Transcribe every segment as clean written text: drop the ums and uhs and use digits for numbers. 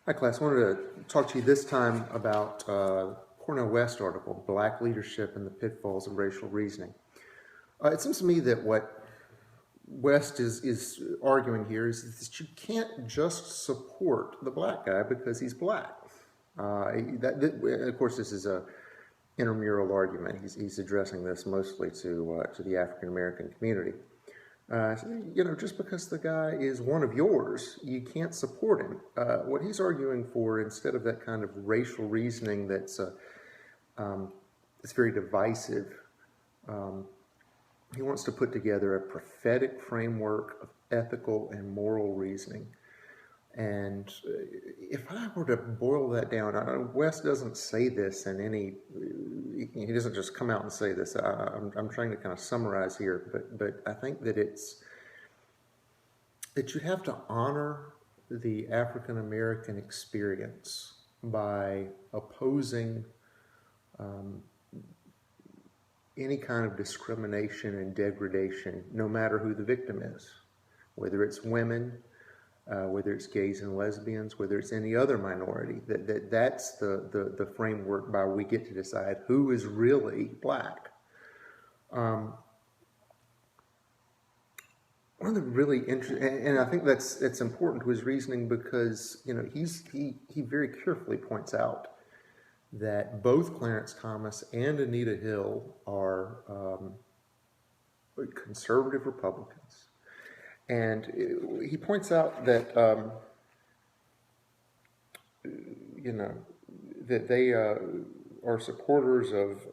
Hi class, I wanted to talk to you this time about Cornel West article, Black Leadership and the Pitfalls of Racial Reasoning. It seems to me that what West is arguing here is that you can't just support the black guy because he's black. Of course, this is a intramural argument. He's addressing this mostly to the African American community. Just because the guy is one of yours, you can't support him. What he's arguing for, instead of that kind of racial reasoning that's very divisive, he wants to put together a prophetic framework of ethical and moral reasoning. And if I were to boil that down, West doesn't say this in any, he doesn't just come out and say this. I'm trying to kind of summarize here, but I think that that you have to honor the African American experience by opposing any kind of discrimination and degradation, no matter who the victim is, whether it's women, whether it's gays and lesbians, whether it's any other minority. That's the framework by which we get to decide who is really black. One of the really interesting, and I think it's important to his reasoning because he very carefully points out that both Clarence Thomas and Anita Hill are conservative Republicans. And he points out that, that they are supporters of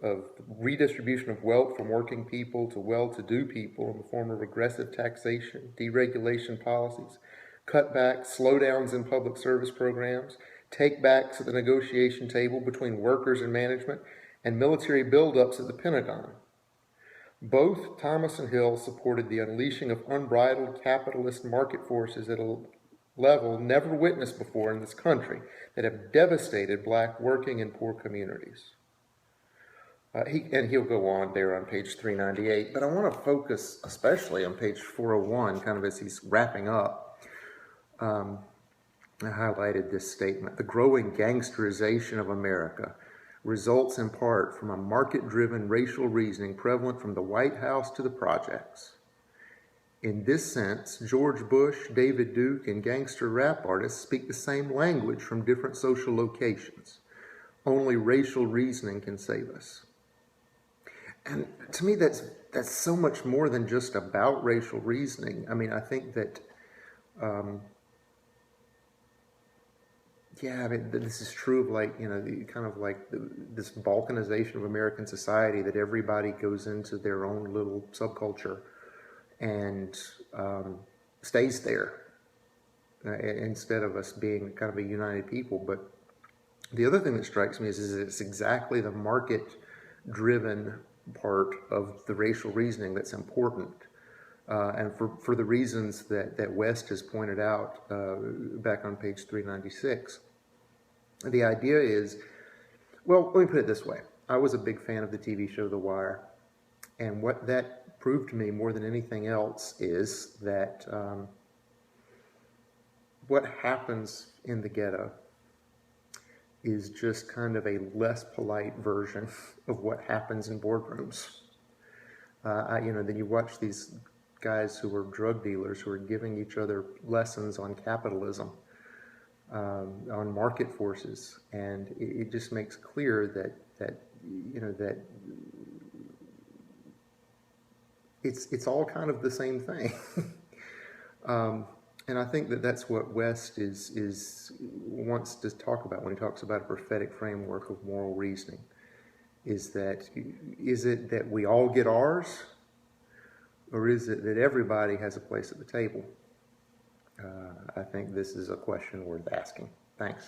redistribution of wealth from working people to well-to-do people in the form of aggressive taxation, deregulation policies, cutbacks, slowdowns in public service programs, takebacks at the negotiation table between workers and management, and military buildups at the Pentagon. Both Thomas and Hill supported the unleashing of unbridled capitalist market forces at a level never witnessed before in this country that have devastated black working and poor communities. He'll go on there on page 398, but I want to focus especially on page 401, kind of as he's wrapping up. I highlighted this statement: the growing gangsterization of America results in part from a market-driven racial reasoning prevalent from the White House to the projects. In this sense, George Bush, David Duke, and gangster rap artists speak the same language from different social locations. Only racial reasoning can save us. And to me, that's so much more than just about racial reasoning. I mean, I think that this is true of this balkanization of American society, that everybody goes into their own little subculture and stays there instead of us being kind of a united people. But the other thing that strikes me is it's exactly the market-driven part of the racial reasoning that's important. And for the reasons that West has pointed out back on page 396. The idea is, well, let me put it this way. I was a big fan of the TV show The Wire. And what that proved to me more than anything else is that what happens in the ghetto is just kind of a less polite version of what happens in boardrooms. Then you watch these guys who are drug dealers who are giving each other lessons on capitalism, on market forces, and it just makes clear that it's all kind of the same thing. And I think that's what West wants to talk about when he talks about a prophetic framework of moral reasoning. Is it that we all get ours, or is it that everybody has a place at the table? I think this is a question worth asking. Thanks.